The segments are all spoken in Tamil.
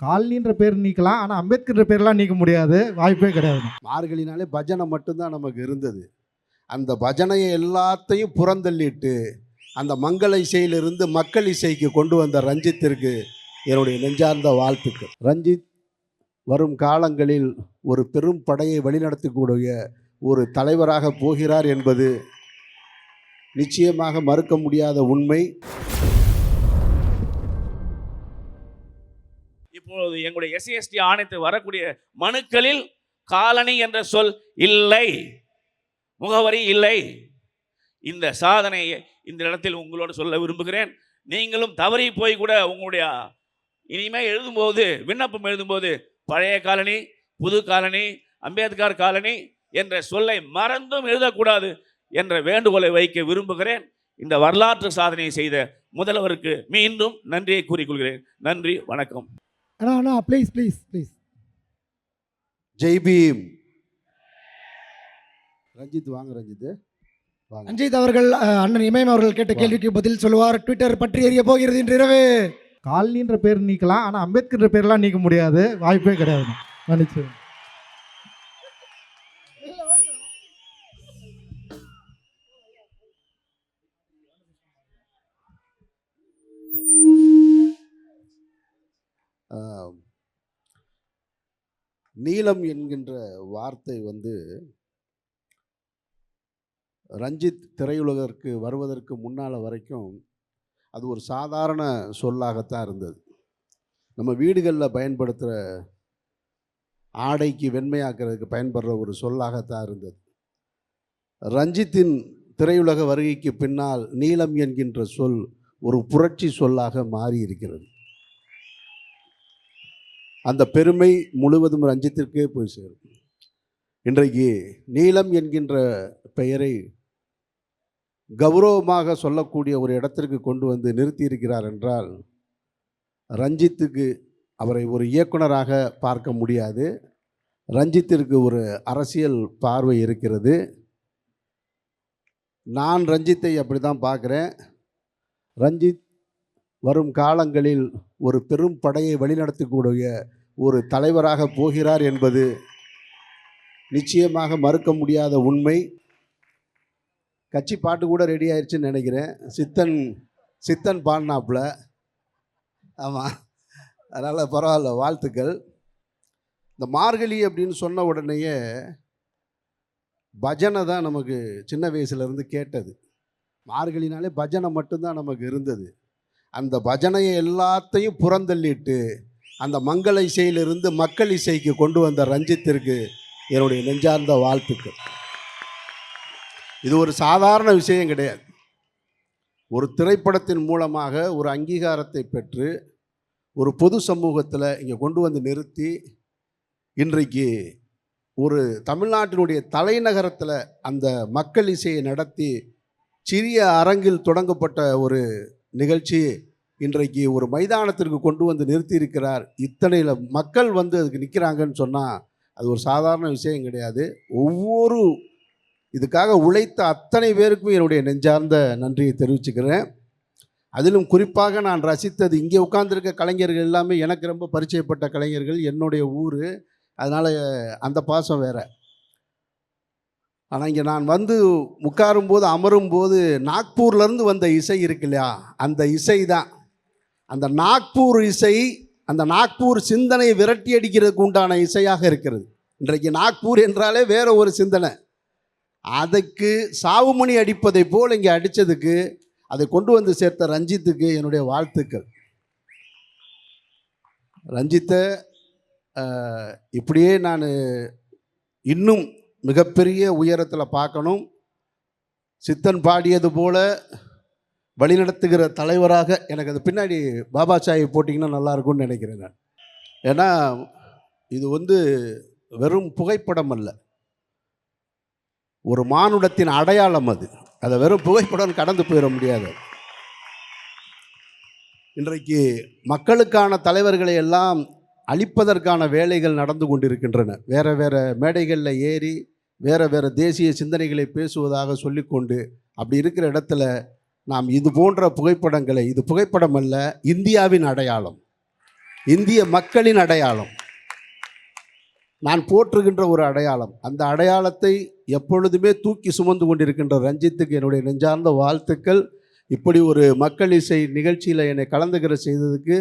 காலனின்ற பேர் நீக்கலாம், ஆனால் அம்பேத்கர் பேர்லாம் நீக்க முடியாது, வாய்ப்பே கிடையாது. மார்கழினாலே பஜனை மட்டும்தான் நமக்கு இருந்தது. அந்த பஜனையை எல்லாத்தையும் புறந்தள்ளிட்டு அந்த மங்கள இசையிலிருந்து மக்கள் இசைக்கு கொண்டு வந்த ரஞ்சித்திற்கு என்னுடைய நெஞ்சார்ந்த வாழ்த்துக்கள். ரஞ்சித் வரும் காலங்களில் ஒரு பெரும் படையை வழிநடத்தக்கூடிய ஒரு தலைவராக போகிறார் என்பது நிச்சயமாக மறுக்க முடியாத உண்மை. இப்பொழுது எங்களுடைய SC/ST ஆணையத்தில் வரக்கூடிய மனுக்களில் காலனி என்ற சொல் இல்லை, முகவரி இல்லை. இந்த சாதனையை இந்த இடத்தில் உங்களோடு சொல்ல விரும்புகிறேன். நீங்களும் தவறி போய் கூட உங்களுடைய இனிமேல் எழுதும்போது, விண்ணப்பம் எழுதும்போது பழைய காலனி, புது காலனி, அம்பேத்கர் காலனி என்ற சொல்லை மறந்தும் எழுதக்கூடாது என்ற வேண்டுகோளை வைக்க விரும்புகிறேன். இந்த வரலாற்று சாதனையை செய்த முதல்வருக்கு மீண்டும் நன்றியை கூறிக்கொள்கிறேன். நன்றி, வணக்கம். அண்ணா please please please. Jai Bhim. Ranjith வாங்க. ரஞ்சித் வாங்க. ரஞ்சித் அவர்கள் அண்ணன் இமயம் அவர்கள் கேட்ட கேள்விக்கு பதில் சொல்லுவார். ட்விட்டர் பற்றி எறிய போகிறது இன்று இரவு. காலனின்ற பேர் நீக்கலாம், ஆனால் அம்பேத்கர் பேர்லாம் நீக்க முடியாது, வாய்ப்பே கிடையாது. மன்னிச்சு. நீலம் என்கின்ற வார்த்தை ரஞ்சித் திரையுலகிற்கு வருவதற்கு முன்னால் வரைக்கும் அது ஒரு சாதாரண சொல்லாகத்தான் இருந்தது. நம்ம வீடுகளில் பயன்படுத்துகிற ஆடைக்கு வெண்மையாக்கிறதுக்கு பயன்படுற ஒரு சொல்லாகத்தான் இருந்தது. ரஞ்சித்தின் திரையுலக வருகைக்கு பின்னால் நீலம் என்கின்ற சொல் ஒரு புரட்சி சொல்லாக மாறி இருக்கிறது. அந்த பெருமை முழுவதும் ரஞ்சித்திற்கே போய் சேரும். இன்றைக்கு நீலம் என்கின்ற பெயரை கௌரவமாக சொல்லக்கூடிய ஒரு இடத்திற்கு கொண்டு வந்து நிறுத்தியிருக்கிறார் என்றால் ரஞ்சித்துக்கு அவரை ஒரு இயக்குனராக பார்க்க முடியாது. ரஞ்சித்திற்கு ஒரு அரசியல் பார்வை இருக்கிறது. நான் ரஞ்சித்தை அப்படி தான் பார்க்குறேன். ரஞ்சித் வரும் காலங்களில் ஒரு பெரும் படையை வழிநடத்தக்கூடிய ஒரு தலைவராக போகிறார் என்பது நிச்சயமாக மறுக்க முடியாத உண்மை. கட்சி பாட்டு கூட ரெடி ஆயிடுச்சுன்னு நினைக்கிறேன். சித்தன் பாடினாப்புல. ஆமாம், அதனால் பரவாயில்ல, வாழ்த்துக்கள். இந்த மார்கழி அப்படின்னு சொன்ன உடனேயே பஜனை தான் நமக்கு சின்ன வயசுலேருந்து கேட்டது. மார்கழினாலே பஜனை மட்டும்தான் நமக்கு இருந்தது. அந்த பஜனையை எல்லாத்தையும் புறந்தள்ளிட்டு அந்த மங்கள இசையிலிருந்து மக்கள் இசைக்கு கொண்டு வந்த ரஞ்சித்திற்கு என்னுடைய நெஞ்சார்ந்த வாழ்த்துக்கள். இது ஒரு சாதாரண விஷயம் கிடையாது. ஒரு திரைப்படத்தின் மூலமாக ஒரு அங்கீகாரத்தை பெற்று ஒரு பொது சமூகத்தில் இங்கே கொண்டு வந்து நிறுத்தி இன்றைக்கு ஒரு தமிழ்நாட்டினுடைய தலைநகரத்தில் அந்த மக்கள் இசையை நடத்தி சிறிய அரங்கில் தொடங்கப்பட்ட ஒரு நிகழ்ச்சி இன்றைக்கு ஒரு மைதானத்திற்கு கொண்டு வந்து நிறுத்தியிருக்கிறார். இத்தனையில் மக்கள் அதுக்கு நிற்கிறாங்கன்னு சொன்னால் அது ஒரு சாதாரண விஷயம் கிடையாது. ஒவ்வொரு இதுக்காக உழைத்த அத்தனை பேருக்கும் என்னுடைய நெஞ்சார்ந்த நன்றியை தெரிவிச்சுக்கிறேன். அதிலும் குறிப்பாக நான் ரசித்தது இங்கே உட்கார்ந்துருக்க கலைஞர்கள் எல்லாமே எனக்கு ரொம்ப பரிச்சயப்பட்ட கலைஞர்கள், என்னுடைய ஊர், அதனால் அந்த பாசம் வேறு. ஆனால் இங்கே நான் உட்காரும்போது அமரும்போது நாக்பூர்லேருந்து வந்த இசை இருக்கு இல்லையா, அந்த இசை தான் அந்த நாக்பூர் இசை, அந்த நாக்பூர் சிந்தனையை விரட்டி அடிக்கிறதுக்கு உண்டான இசையாக இருக்கிறது. இன்றைக்கு நாக்பூர் என்றாலே வேற ஒரு சிந்தனை. அதுக்கு சாவுமணி அடிப்பதை போல் இங்கே அடித்ததுக்கு அதை கொண்டு வந்து சேர்த்த ரஞ்சித்துக்கு என்னுடைய வாழ்த்துக்கள். ரஞ்சித்தை இப்படியே நான் இன்னும் மிகப்பெரிய உயரத்தில் பார்க்கணும். சித்தன் பாடியது போல வழிநடத்துகிற தலைவராக எனக்கு அது பின்னாடி பாபா சாஹிப் போட்டிங்கன்னா நல்லாயிருக்கும்னு நினைக்கிறேன் நான். ஏன்னா இது வெறும் புகைப்படம் அல்ல, ஒரு மானுடத்தின் அடையாளம். அதை வெறும் புகைப்படம் கடந்து போயிட முடியாது. இன்றைக்கு மக்களுக்கான தலைவர்களை எல்லாம் அழிப்பதற்கான வேலைகள் நடந்து கொண்டிருக்கின்றன. வேறு வேறு மேடைகளில் ஏறி வேறு வேறு தேசிய சிந்தனைகளை பேசுவதாக சொல்லிக்கொண்டு அப்படி இருக்கிற இடத்துல நாம் இது போன்ற புகைப்படங்களை, இது புகைப்படம் அல்ல, இந்தியாவின் அடையாளம். இந்திய மக்களின் அடையாளம், நான் போற்றுகின்ற ஒரு அடையாளம். அந்த அடையாளத்தை எப்பொழுதுமே தூக்கி சுமந்து கொண்டிருக்கின்ற ரஞ்சித்துக்கு என்னுடைய நெஞ்சார்ந்த வாழ்த்துக்கள். இப்படி ஒரு மக்கள் இசை நிகழ்ச்சியில் என்னை கலந்துக்கிற செய்ததுக்கு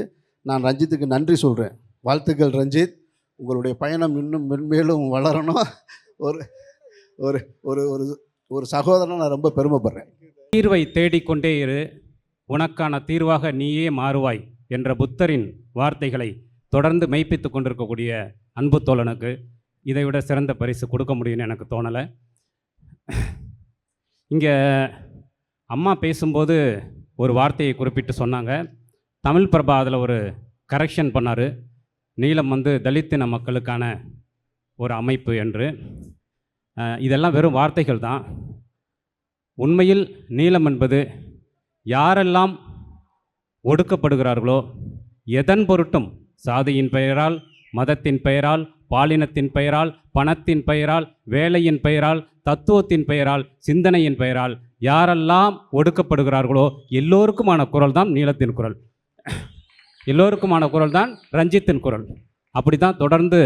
நான் ரஞ்சித்துக்கு நன்றி சொல்கிறேன். வாழ்த்துக்கள் ரஞ்சித், உங்களுடைய பயணம் இன்னும் மென்மேலும் வளரணும். ஒரு ஒரு ஒரு ஒரு ஒரு சகோதரன் நான் ரொம்ப பெருமைப்படுறேன். தீர்வை தேடிக்கொண்டே இரு, உனக்கான தீர்வாக நீயே மாறுவாய் என்ற புத்தரின் வார்த்தைகளை தொடர்ந்து மெய்ப்பித்து கொண்டிருக்கக்கூடிய அன்பு தோழனுக்கு இதைவிட சிறந்த பரிசு கொடுக்க முடியும்னு எனக்கு தோணலை. இங்கே அம்மா பேசும்போது ஒரு வார்த்தையை குறிப்பிட்டு சொன்னாங்க. தமிழ் பிரபா அதில் ஒரு கரெக்ஷன் பண்ணார். நீலம் தலித்தின மக்களுக்கான ஒரு அமைப்பு என்று. இதெல்லாம் வெறும் வார்த்தைகள் தான். உண்மையில் நீலம் என்பது யாரெல்லாம் ஒடுக்கப்படுகிறார்களோ, எதன் பொருட்டும் சாதியின் பெயரால், மதத்தின் பெயரால், பாலினத்தின் பெயரால், பணத்தின் பெயரால், வேலையின் பெயரால், தத்துவத்தின் பெயரால், சிந்தனையின் பெயரால் யாரெல்லாம் ஒடுக்கப்படுகிறார்களோ எல்லோருக்குமான குரல் தான் நீலத்தின் குரல், எல்லோருக்குமான குரல் தான் ரஞ்சித்தின் குரல். அப்படி தான் தொடர்ந்து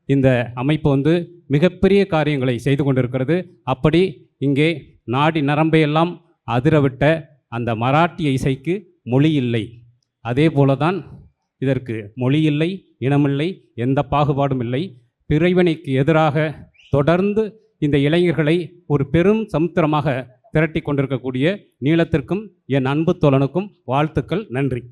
இந்த அமைப்பு மிகப்பெரிய காரியங்களை செய்து கொண்டிருக்கிறது. அப்படி இங்கே நாடி நரம்பையெல்லாம் அதிரவிட்ட அந்த மராட்டிய இசைக்கு மொழி இல்லை. அதே போல தான் இதற்கு மொழி இல்லை, இனமில்லை, எந்த பாகுபாடும் இல்லை. பிரிவினைக்கு எதிராக தொடர்ந்து இந்த இளைஞர்களை ஒரு பெரும் சமுத்திரமாக திரட்டி கொண்டிருக்கக்கூடிய நீலத்திற்கும் என் அன்பு தோழனுக்கும் வாழ்த்துக்கள். நன்றி.